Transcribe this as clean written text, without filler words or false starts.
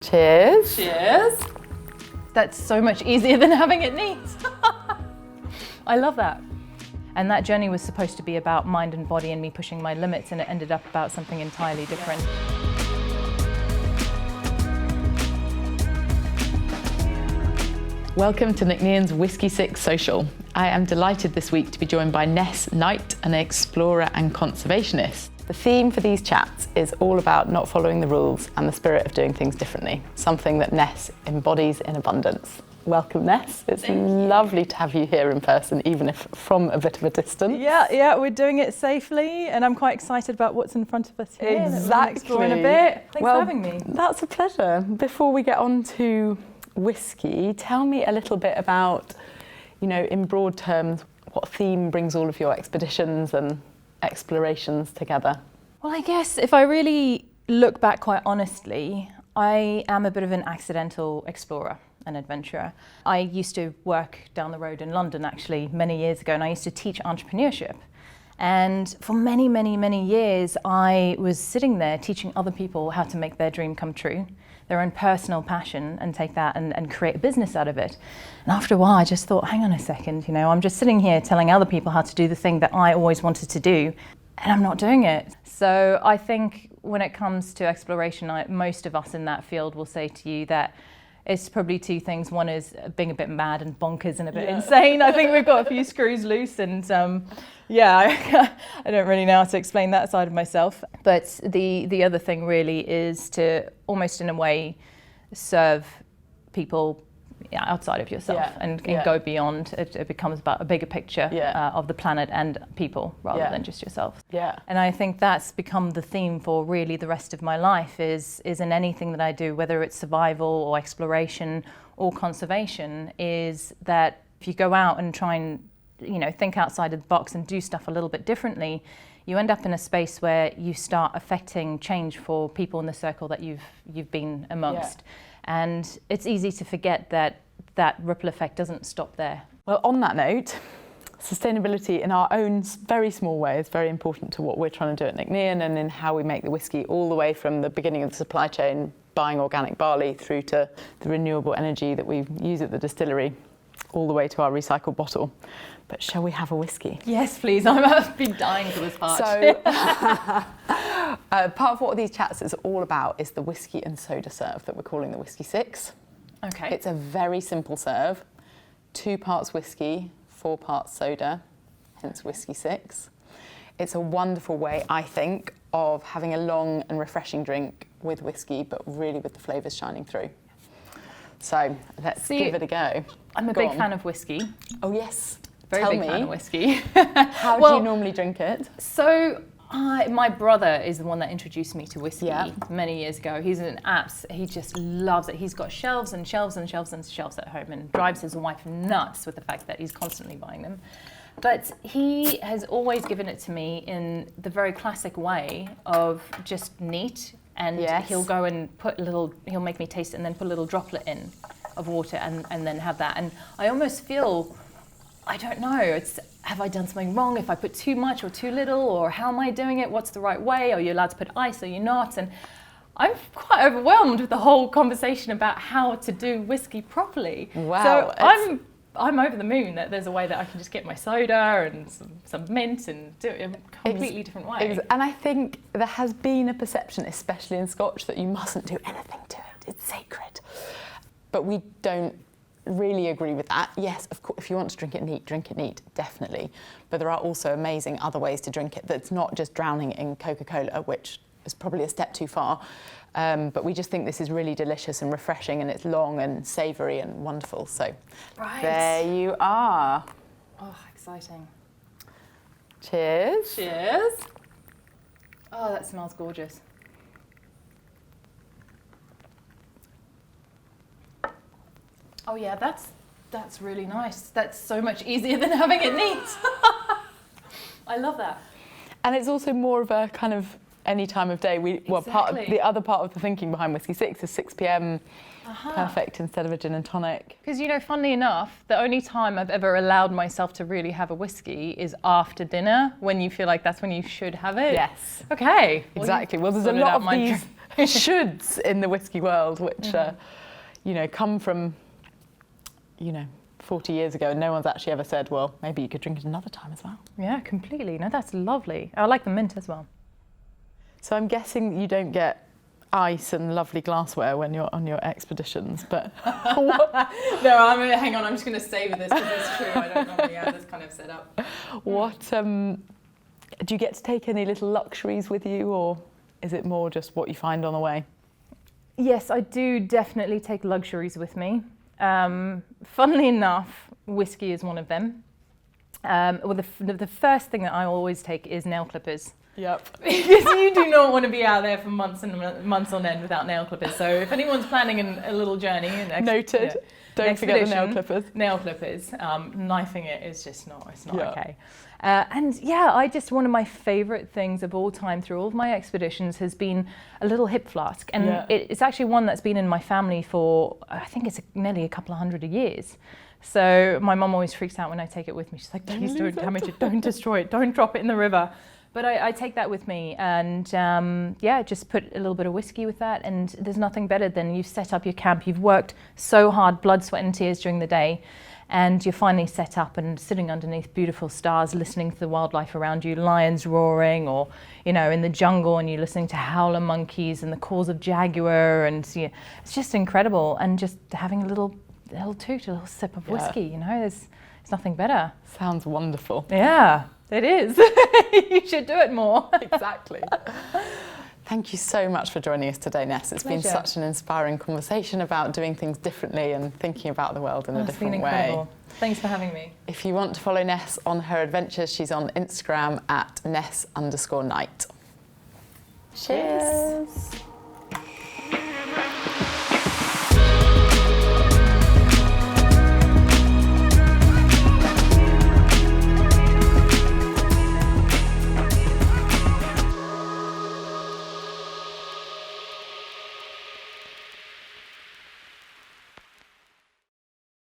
Cheers. Cheers. That's so much easier than having it neat. I love that. And that journey was supposed to be about mind and body and me pushing my limits, and it ended up about something entirely different. Welcome to Nc'Nean's Whisky Six Social. I am delighted this week to be joined by Ness, Knight, an explorer and conservationist. The theme for these chats is all about not following the rules and the spirit of doing things differently, something that Ness embodies in abundance. Welcome, Ness. It's lovely to have you here in person, even if from a bit of a distance. Yeah, we're doing it safely, and I'm quite excited about what's in front of us here. Exactly. Exploring a bit. Thanks for having me. That's a pleasure. Before we get on to whiskey, tell me a little bit about, in broad terms, what theme brings all of your expeditions and explorations together? Well, I guess if I really look back quite honestly, I am a bit of an accidental explorer and adventurer. I used to work down the road in London actually many years ago, and I used to teach entrepreneurship. And for many, many, many years, I was sitting there teaching other people how to make their dream come true, their own personal passion, and take that and create a business out of it. And after a while, I just thought, hang on a second, I'm just sitting here telling other people how to do the thing that I always wanted to do, and I'm not doing it. So I think when it comes to exploration, most of us in that field will say to you that it's probably two things. One is being a bit mad and bonkers and a bit insane. I think we've got a few screws loose, and I don't really know how to explain that side of myself. But the other thing really is to almost in a way serve people outside of yourself and go beyond. It becomes about a bigger picture of the planet and people rather than just yourself. And I think that's become the theme for really the rest of my life is in anything that I do, whether it's survival or exploration or conservation, is that if you go out and try and think outside of the box and do stuff a little bit differently, you end up in a space where you start affecting change for people in the circle that you've been amongst. And it's easy to forget that ripple effect doesn't stop there. Well, on that note, sustainability in our own very small way is very important to what we're trying to do at Nc'Nean and in how we make the whiskey, all the way from the beginning of the supply chain, buying organic barley, through to the renewable energy that we use at the distillery, all the way to our recycled bottle. But shall we have a whiskey? Yes, please. I've been dying for this part. So, part of what these chats is all about is the whiskey and soda serve that we're calling the Whisky Six. Okay. It's a very simple serve, 2 parts whiskey, 4 parts soda, hence Whisky Six. It's a wonderful way, I think, of having a long and refreshing drink with whiskey, but really with the flavours shining through. So let's give it a go. I'm a big fan of whiskey. Oh yes. Very big fan of whiskey. How do you normally drink it? So my brother is the one that introduced me to whiskey many years ago. He's he just loves it. He's got shelves and shelves and shelves and shelves at home and drives his wife nuts with the fact that he's constantly buying them. But he has always given it to me in the very classic way of just neat. And he'll go and he'll make me taste it and then put a little droplet in of water and then have that. And I almost feel, I don't know, have I done something wrong if I put too much or too little, or how am I doing it? What's the right way? Are you allowed to put ice? Are you not? And I'm quite overwhelmed with the whole conversation about how to do whiskey properly. Wow. So I'm over the moon that there's a way that I can just get my soda and some mint and do it in a completely different way. And I think there has been a perception, especially in Scotch, that you mustn't do anything to it. It's sacred. But we don't really agree with that. Yes, of course, if you want to drink it neat, definitely. But there are also amazing other ways to drink it that's not just drowning in Coca-Cola, which is probably a step too far. But we just think this is really delicious and refreshing, and it's long and savoury and wonderful. So there you are. Oh, exciting. Cheers. Cheers. Oh, that smells gorgeous. Oh yeah, that's really nice. That's so much easier than having it neat. I love that. And it's also more of a kind of any time of day. The other part of the thinking behind Whisky Six is 6 p.m. perfect instead of a gin and tonic. Because funnily enough, the only time I've ever allowed myself to really have a whiskey is after dinner, when you feel like that's when you should have it. Yes. Okay. Exactly. Well, there's a lot of these shoulds in the whiskey world, which, you know, come from, you know, 40 years ago, and no one's actually ever said, well, maybe you could drink it another time as well. Yeah, completely. No, that's lovely. I like the mint as well. So I'm guessing you don't get ice and lovely glassware when you're on your expeditions, but No, hang on, I'm just going to savour this because it's true. I don't normally have this kind of setup. what do you get to take any little luxuries with you, or is it more just what you find on the way? Yes, I do definitely take luxuries with me. Funnily enough, whiskey is one of them. Well, the first thing that I always take is nail clippers. Yep. Because you do not want to be out there for months and months on end without nail clippers. So if anyone's planning a little journey, Noted. Don't forget the nail clippers. Nail clippers. Knifing it is just not. It's not Yeah. okay. And yeah, one of my favourite things of all time through all of my expeditions has been a little hip flask, and it's actually one that's been in my family for I think it's nearly a couple of hundred years. So my mum always freaks out when I take it with me. She's like, please don't damage it, don't destroy it, don't drop it in the river. But I take that with me, and just put a little bit of whiskey with that, and there's nothing better than you've set up your camp, you've worked so hard, blood, sweat and tears during the day, and you're finally set up and sitting underneath beautiful stars, listening to the wildlife around you, lions roaring, or, you know, in the jungle, and you're listening to howler monkeys and the calls of jaguar, and it's just incredible, and just having a little toot, a little sip of whiskey, you know, there's nothing better. Sounds wonderful. Yeah. It is. You should do it more. Exactly. Thank you so much for joining us today, Ness. It's been such an inspiring conversation about doing things differently and thinking about the world in a different way. It's been incredible. Thanks for having me. If you want to follow Ness on her adventures, she's on Instagram at Ness_night. Cheers.